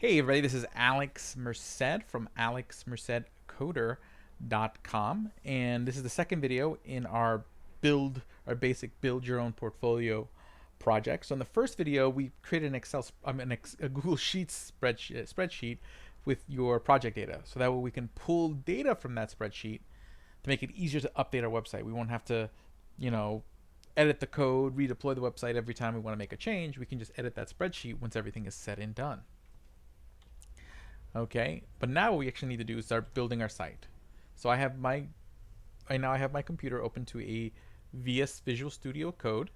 Hey everybody, this is Alex Merced from alexmercedcoder.com, and this is the second video in our basic build your own portfolio project. So in the first video, we created an a Google Sheets spreadsheet with your project data, so that way we can pull data from that spreadsheet to make it easier to update our website. We won't have to, you know, edit the code, redeploy the website every time we want to make a change. We can just edit that spreadsheet once everything is said and done. Okay, but now what we actually need to do is start building our site. So I now have my computer open to a VS Visual Studio Code,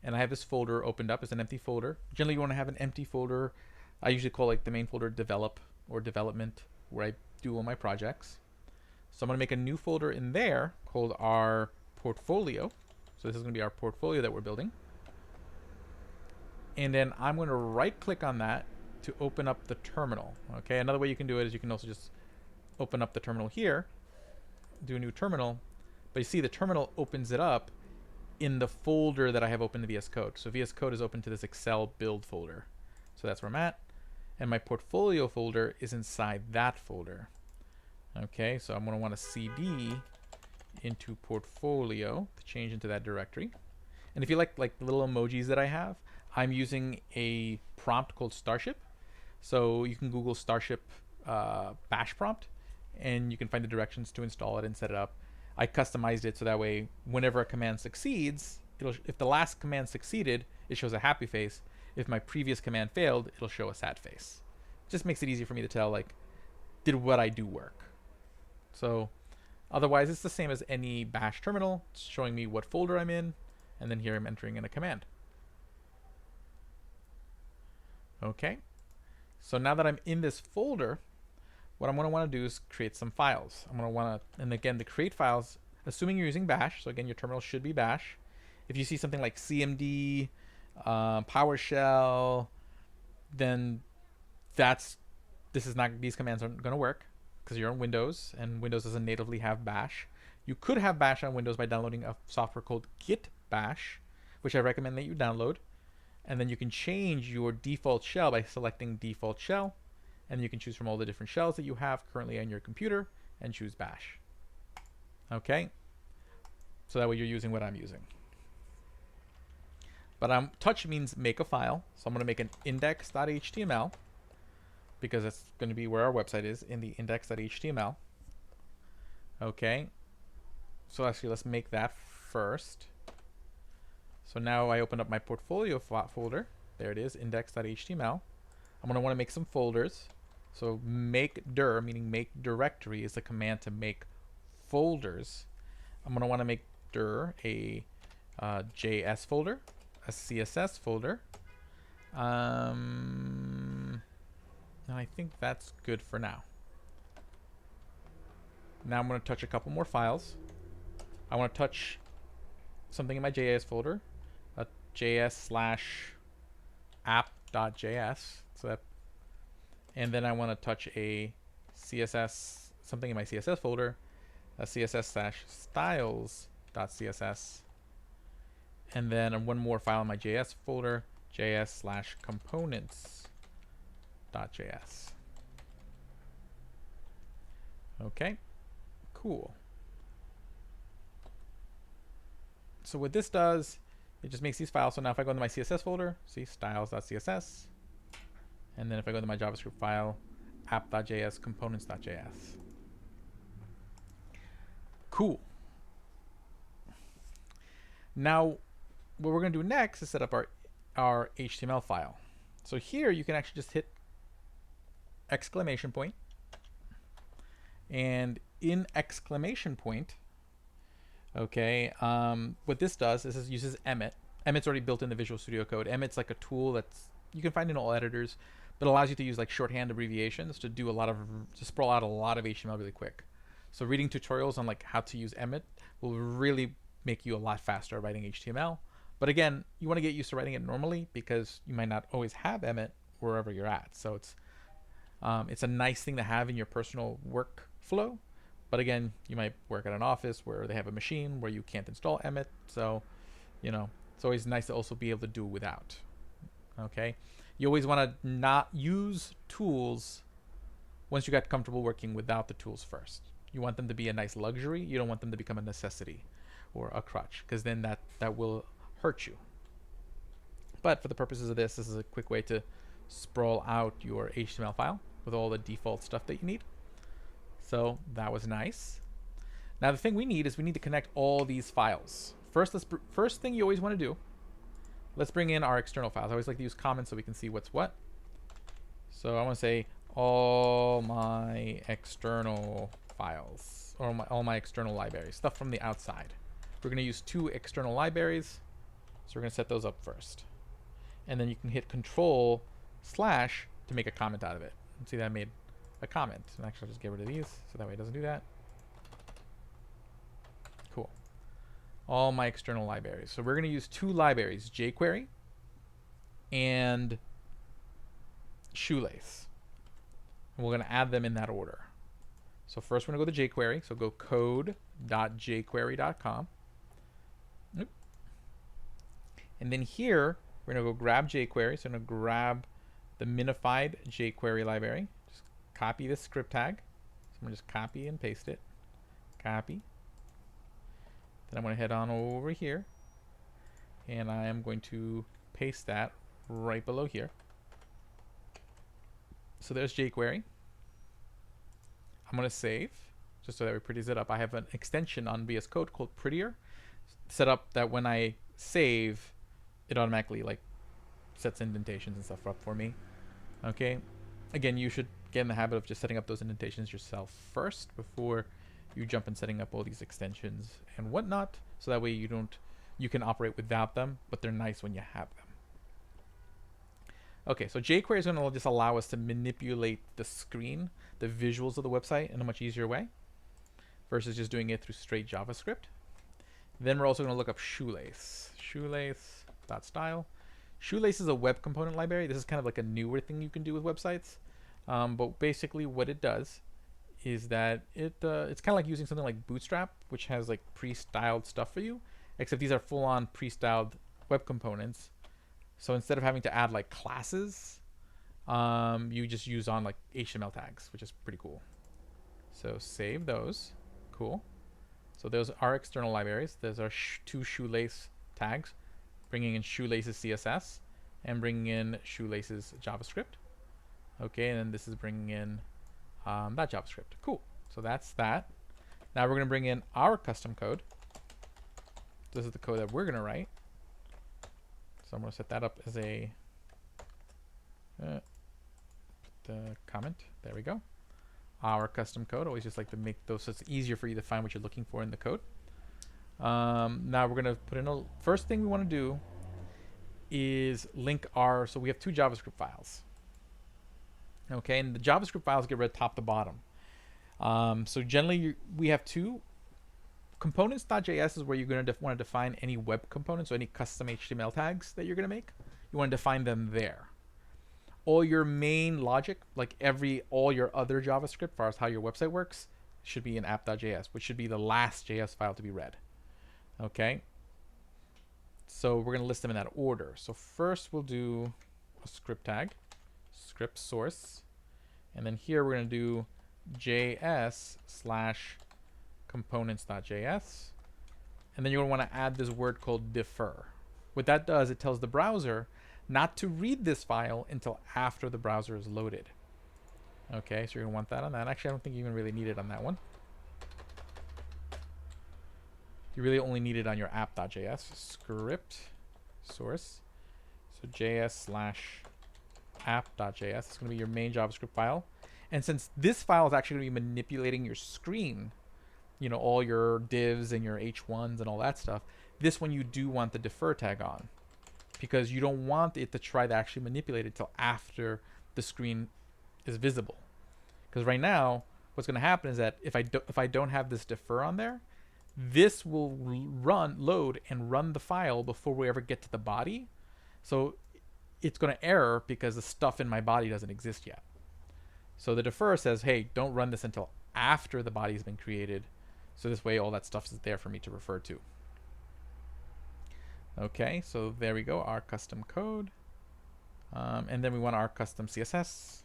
and I have this folder opened up. It's an empty folder. Generally, you want to have an empty folder. I usually call like the main folder develop or development, where I do all my projects. So I'm going to make a new folder in there called our portfolio. So this is going to be our portfolio that we're building. And then I'm going to right click on that to open up the terminal. Okay, another way you can do it is you can also just open up the terminal here, do a new terminal, but you see the terminal opens it up in the folder that I have open to VS Code. So VS Code is open to this Excel build folder. So that's where I'm at. And my portfolio folder is inside that folder. Okay, so I'm going to want to CD into portfolio to change into that directory. And if you like the little emojis that I have, I'm using a prompt called Starship. So you can Google Starship bash prompt, and you can find the directions to install it and set it up. I customized it so that way whenever a command succeeds, if the last command succeeded, it shows a happy face. If my previous command failed, it'll show a sad face. It just makes it easy for me to tell, like, did what I do work? So otherwise, it's the same as any bash terminal. It's showing me what folder I'm in, and then here I'm entering in a command. Okay. So now that I'm in this folder, what I'm going to want to do is create some files. I'm going to want to, and again, to create files, assuming you're using bash, so again, your terminal should be bash. If you see something like cmd, PowerShell, then these commands aren't going to work because you're on Windows, and Windows doesn't natively have bash. You could have bash on Windows by downloading a software called Git Bash, which I recommend that you download. And then you can change your default shell by selecting default shell, and you can choose from all the different shells that you have currently on your computer and choose bash. Okay, so that way you're using what I'm using. But touch means make a file, so I'm going to make an index.html because that's going to be where our website is, in the index.html. Okay, so actually let's make that first. So now I opened up my portfolio folder. There it is, index.html. I'm going to want to make some folders. So make dir, meaning make directory, is the command to make folders. I'm going to want to make dir a JS folder, a CSS folder. And I think that's good for now. Now I'm going to touch a couple more files. I want to touch something in my JS folder, js/app.js. So that, and then I want to touch a CSS, something in my CSS folder, a css/styles.css, and then one more file in my JS folder, js/components.js. Okay, cool. So what this does, it just makes these files. So now if I go into my CSS folder, see styles.css, and then if I go into my JavaScript file, app.js, components.js. Cool. Now, what we're going to do next is set up our HTML file. So here you can actually just hit exclamation point, and in exclamation point, okay, what this does is it uses Emmet. Emmet's already built in the Visual Studio Code. Emmet's like a tool that's you can find in all editors, but allows you to use like shorthand abbreviations to do to sprawl out a lot of HTML really quick. So reading tutorials on like how to use Emmet will really make you a lot faster at writing HTML. But again, you want to get used to writing it normally because you might not always have Emmet wherever you're at. So it's a nice thing to have in your personal workflow. But again, you might work at an office where they have a machine where you can't install Emmet. So, it's always nice to also be able to do without. Okay. You always want to not use tools once you got comfortable working without the tools first. You want them to be a nice luxury. You don't want them to become a necessity or a crutch, because then that will hurt you. But for the purposes of this is a quick way to sprawl out your HTML file with all the default stuff that you need. So that was nice. Now the thing we need is we need to connect all these files. First thing you always want to do, let's bring in our external files. I always like to use comments so we can see what's what. So I want to say all my external files, or all my external libraries, stuff from the outside. We're going to use 2 external libraries, so we're going to set those up first. And then you can hit Control/ to make a comment out of it. See that I made a comment. And actually I'll just get rid of these so that way it doesn't do that. Cool. All my external libraries. So we're going to use 2 libraries, jQuery and ShoeLace. And we're going to add them in that order. So first we're going to go to jQuery. So go code.jquery.com. And then here we're going to go grab jQuery. So I'm going to grab the minified jQuery library. Just copy this script tag. So I'm going to just copy and paste it. Copy. Then I'm going to head on over here. And I am going to paste that right below here. So there's jQuery. I'm going to save, just so that it pretties it up. I have an extension on VS Code called Prettier, set up that when I save, it automatically like sets indentations and stuff up for me. Okay. Again, you should get in the habit of just setting up those indentations yourself first before you jump in setting up all these extensions and whatnot. So that way you can operate without them, but they're nice when you have them. Okay, so jQuery is going to just allow us to manipulate the screen, the visuals of the website in a much easier way versus just doing it through straight JavaScript. Then we're also going to look up ShoeLace. ShoeLace.style. ShoeLace is a web component library. This is kind of like a newer thing you can do with websites. But basically what it does is that it's kind of like using something like Bootstrap, which has like pre-styled stuff for you, except these are full-on pre-styled web components. So instead of having to add like classes, you just use on like HTML tags, which is pretty cool. So save those. Cool. So those are external libraries. Those are 2 ShoeLace tags, bringing in ShoeLace's CSS and bringing in ShoeLace's JavaScript. Okay, and then this is bringing in that JavaScript. Cool. So that's that. Now we're going to bring in our custom code. This is the code that we're going to write. So I'm going to set that up as a put the comment. There we go. Our custom code. Always just like to make those so it's easier for you to find what you're looking for in the code. Now we're going to put in first thing we want to do is link so we have 2 JavaScript files. Okay, and the JavaScript files get read top to bottom. So generally we have 2. Components.js is where you're going to want to define any web components or any custom HTML tags that you're going to make. You want to define them there. All your main logic, like all your other JavaScript, as far as how your website works, should be in app.js, which should be the last JS file to be read. Okay. So we're going to list them in that order. So first we'll do a script tag, script source, and then here we're going to do js/components.js, and then you're going to want to add this word called defer. What that does, it tells the browser not to read this file until after the browser is loaded. Okay, so you're going to want that on that. Actually, I don't think you even really need it on that one. You really only need it on your app.js script source. So js/app.js is going to be your main JavaScript file. And since this file is actually going to be manipulating your screen, you know, all your divs and your H1s and all that stuff, this one you do want the defer tag on, because you don't want it to try to actually manipulate it till after the screen is visible. Because right now, what's going to happen is that if I don't have this defer on there, this will load and run the file before we ever get to the body. So it's going to error because the stuff in my body doesn't exist yet. So the defer says, hey, don't run this until after the body's been created. So this way all that stuff is there for me to refer to. Okay, so there we go, our custom code. And then we want our custom CSS.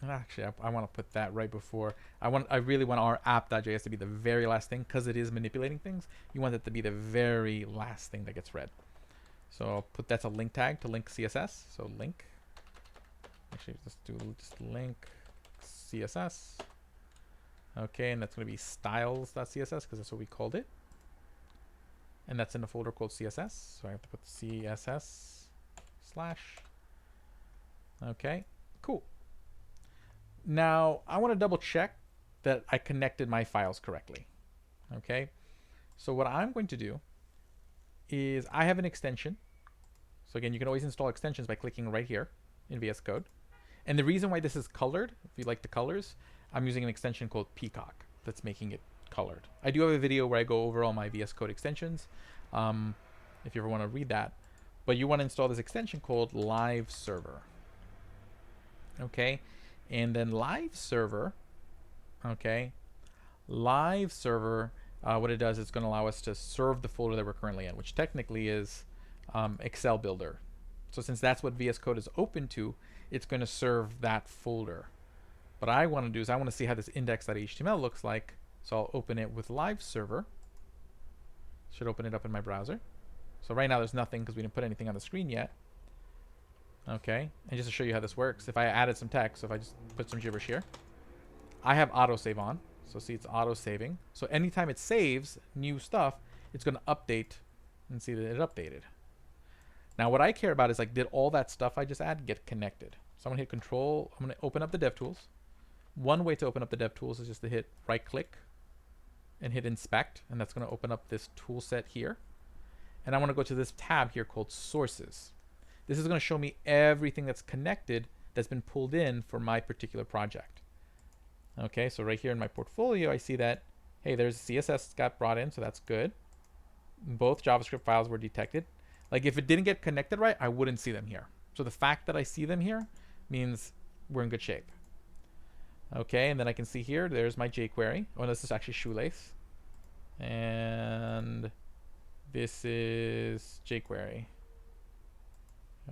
And actually, I want to put that right before. I really want our app.js to be the very last thing because it is manipulating things. You want it to be the very last thing that gets read. So I'll put that's a link tag to link CSS. So link. Actually, just do just link CSS. Okay, and that's going to be styles.css because that's what we called it. And that's in a folder called CSS. So I have to put CSS /. Okay, cool. Now I want to double check that I connected my files correctly. Okay, so what I'm going to do is I have an extension. So again, you can always install extensions by clicking right here in VS Code. And the reason why this is colored, if you like the colors, I'm using an extension called Peacock that's making it colored. I do have a video where I go over all my VS Code extensions, if you ever want to read that. But you want to install this extension called Live Server. Okay, and then Live Server, okay, Live Server, what it does is it's going to allow us to serve the folder that we're currently in, which technically is Excel Builder. So since that's what VS Code is open to, it's going to serve that folder. What I want to do is I want to see how this index.html looks like. So I'll open it with Live Server. Should open it up in my browser. So right now there's nothing because we didn't put anything on the screen yet. Okay, and just to show you how this works, if I added some text, so if I just put some gibberish here, I have autosave on. So see, it's auto saving. So anytime it saves new stuff, it's going to update and see that it updated. Now what I care about is like, did all that stuff I just added get connected? So I'm going to hit Control. I'm going to open up the DevTools. One way to open up the DevTools is just to hit right click and hit Inspect, and that's going to open up this tool set here. And I want to go to this tab here called Sources. This is going to show me everything that's connected that's been pulled in for my particular project. Okay, so right here in my portfolio, I see that, hey, there's CSS got brought in, so that's good. Both JavaScript files were detected. Like if it didn't get connected right, I wouldn't see them here. So the fact that I see them here means we're in good shape. Okay, and then I can see here, there's my jQuery. Oh, this is actually ShoeLace. And this is jQuery.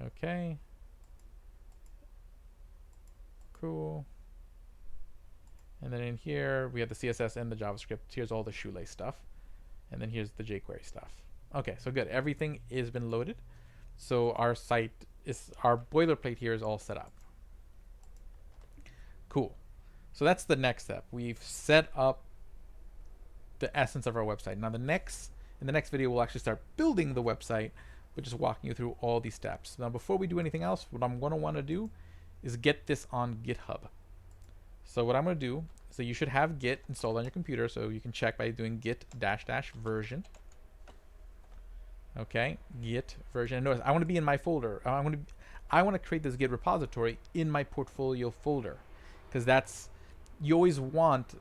Okay. Cool. And then in here, we have the CSS and the JavaScript. Here's all the ShoeLace stuff. And then here's the jQuery stuff. Okay, so good. Everything has been loaded. So our site is, our boilerplate here is all set up. Cool. So that's the next step. We've set up the essence of our website. Now in the next video, we'll actually start building the website, but just walking you through all these steps. Now before we do anything else, what I'm going to want to do is get this on GitHub. So what I'm going to do, so you should have Git installed on your computer, so you can check by doing git -- version. Okay, Git version. And notice I want to be in my folder. I want to create this Git repository in my portfolio folder, because that's, you always want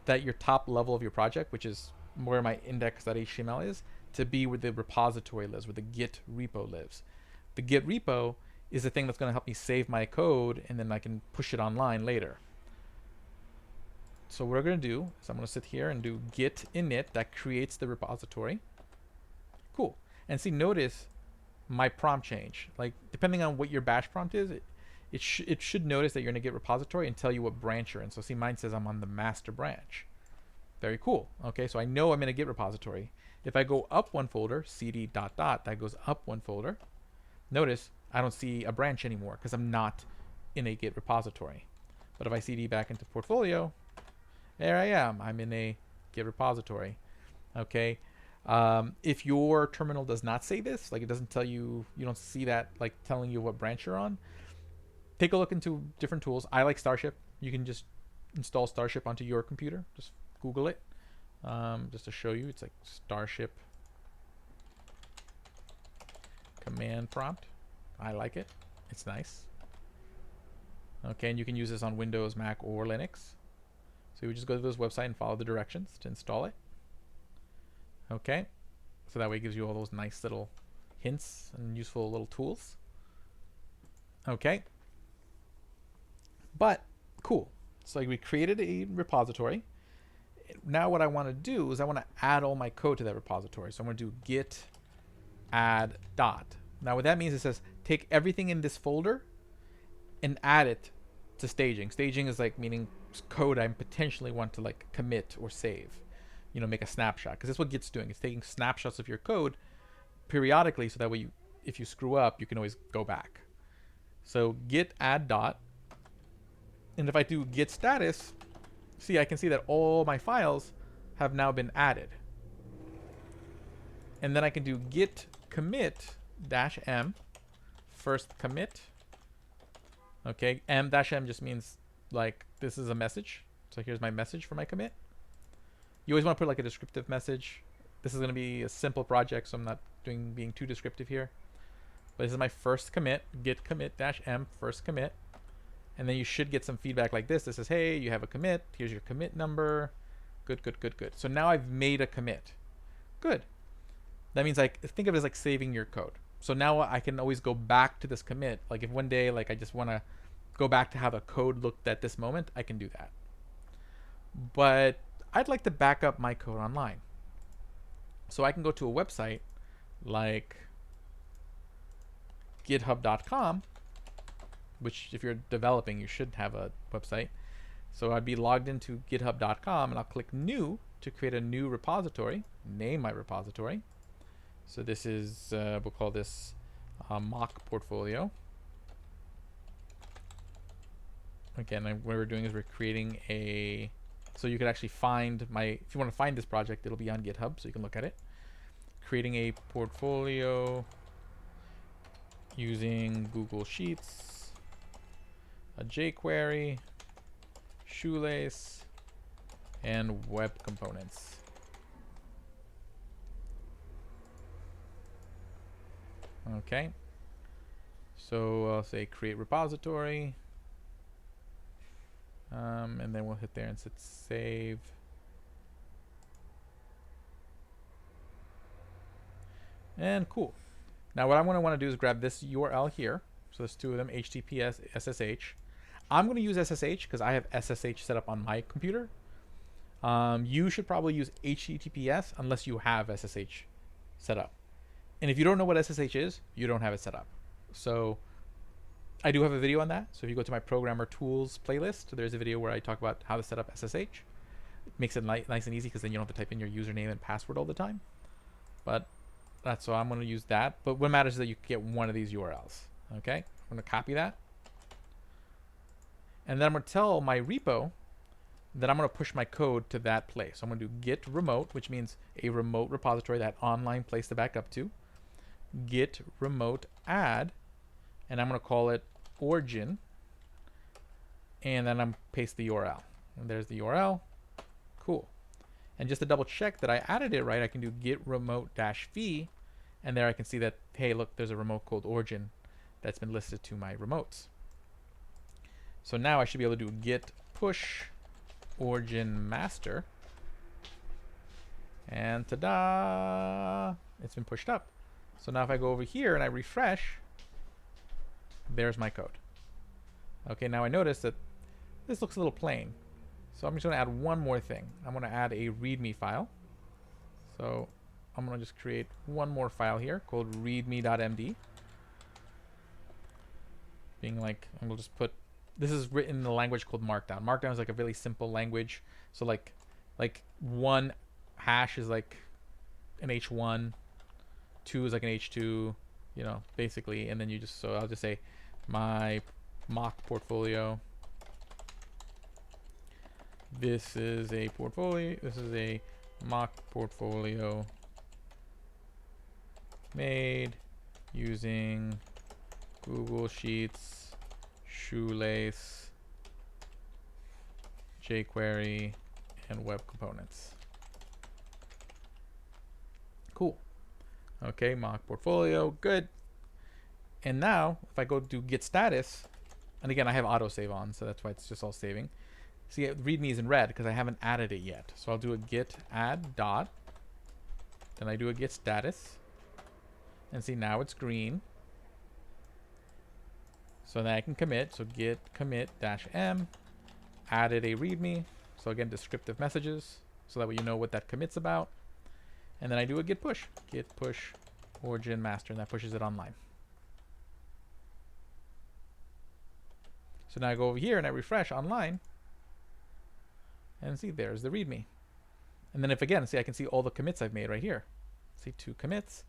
that your top level of your project, which is where my index.html is, to be where the repository lives, where the Git repo lives. The Git repo is the thing that's going to help me save my code, and then I can push it online later. So what we're going to do is I'm going to sit here and do git init, that creates the repository. Cool. And see, notice my prompt change. Like depending on what your bash prompt is, it should notice that you're in a Git repository and tell you what branch you're in. So see, mine says I'm on the master branch. Very cool. Okay, so I know I'm in a Git repository. If I go up one folder, cd ... that goes up one folder. Notice I don't see a branch anymore because I'm not in a Git repository. But if I cd back into portfolio, there I am. I'm in a Git repository. Okay. If your terminal does not say this, like it doesn't tell you, you don't see that like telling you what branch you're on, take a look into different tools. I like Starship. You can just install Starship onto your computer. Just Google it. Just to show you, it's like Starship command prompt. I like it. It's nice. Okay, and you can use this on Windows, Mac, or Linux. So you just go to this website and follow the directions to install it. Okay, so that way it gives you all those nice little hints and useful little tools. Okay, but cool. So we created a repository. Now what I want to do is I want to add all my code to that repository. So I'm going to do git add dot. Now what that means, it says take everything in this folder and add it to staging. Staging is like meaning code I potentially want to like commit or save, you know, make a snapshot, because that's what Git's doing. It's taking snapshots of your code periodically, so that way if you screw up, you can always go back. So git add dot, and if I do git status, see, I can see that all my files have now been added. And then I can do git commit -m first commit. Okay, m just means like this is a message. So here's my message for my commit. You always want to put like a descriptive message. This is going to be a simple project, so I'm not being too descriptive here. But this is my first commit, git commit -m first commit. And then you should get some feedback like this that says, hey, you have a commit. Here's your commit number. Good, good, good, good. So now I've made a commit. Good. That means like, think of it as like saving your code. So now I can always go back to this commit. Like if one day, like I just want to go back to how the code looked at this moment, I can do that. But I'd like to back up my code online. So I can go to a website like github.com, which if you're developing, you should have a website. So I'd be logged into github.com and I'll click new to create a new repository, name my repository. So this is, we'll call this mock portfolio. Again, what we're doing is we're creating a, so you could actually find my, if you want to find this project, it'll be on GitHub, so you can look at it. Creating a portfolio using Google Sheets, a jQuery, ShoeLace, and web components. Okay, so I'll say create repository, and then we'll hit there and hit save. And cool. Now what I'm going to want to do is grab this URL here. So there's two of them, HTTPS, SSH. I'm going to use SSH because I have SSH set up on my computer. You should probably use HTTPS unless you have SSH set up. And if you don't know what SSH is, you don't have it set up. So I do have a video on that. So if you go to my programmer tools playlist, there's a video where I talk about how to set up SSH. It makes it nice and easy because then you don't have to type in your username and password all the time. But that's, so I'm going to use that. But what matters is that you get one of these URLs. Okay, I'm going to copy that. And then I'm going to tell my repo that I'm going to push my code to that place. So I'm going to do git remote, which means a remote repository, that online place to back up to. Git remote add, and I'm going to call it origin. And then I'm paste the URL. And there's the URL. Cool. And just to double check that I added it right, I can do git remote -v, and there I can see that, hey, look, there's a remote called origin that's been listed to my remotes. So now I should be able to do git push origin master, and ta-da, it's been pushed up. So now if I go over here and I refresh, there's my code. Okay, now I notice that this looks a little plain. So I'm just going to add one more thing. I'm going to add a readme file. So I'm going to just create one more file here called readme.md. Being like, I'm going to just put, this is written in a language called Markdown. Markdown is like a really simple language. So like one hash is like an H1, 2 is like an H2, you know, basically. And then you just, so I'll just say my mock portfolio. This is a portfolio. This is a mock portfolio made using Google Sheets, ShoeLace, jQuery, and web components. Cool. Okay, mock portfolio, good. And now, if I go do git status, and again, I have autosave on, so that's why it's just all saving. See, readme is in red because I haven't added it yet. So I'll do a git add dot. Then I do a git status. And see, now it's green. So then I can commit. So git commit -m. Added a readme. So again, descriptive messages. So that way you know what that commit's about. And then I do a git push. Git push origin master, and that pushes it online. So now I go over here and I refresh online, and see there's the README. And then if again, see I can see all the commits I've made right here. See 2 commits.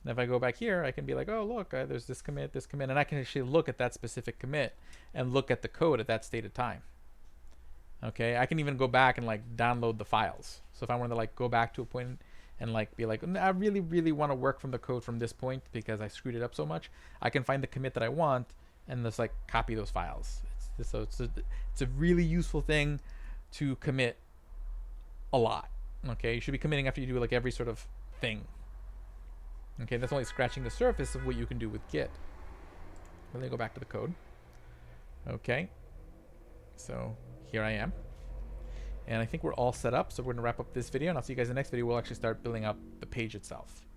And if I go back here, I can be like, oh look, there's this commit, and I can actually look at that specific commit and look at the code at that stated time. Okay, I can even go back and like download the files. So if I want to like go back to a point and like be like, I really, really want to work from the code from this point because I screwed it up so much, I can find the commit that I want and just like copy those files. It's a really useful thing to commit a lot. Okay, you should be committing after you do like every sort of thing. Okay, that's only scratching the surface of what you can do with Git. Let me go back to the code. Okay, so here I am. And I think we're all set up, so we're going to wrap up this video, and I'll see you guys in the next video. We'll actually start building up the page itself.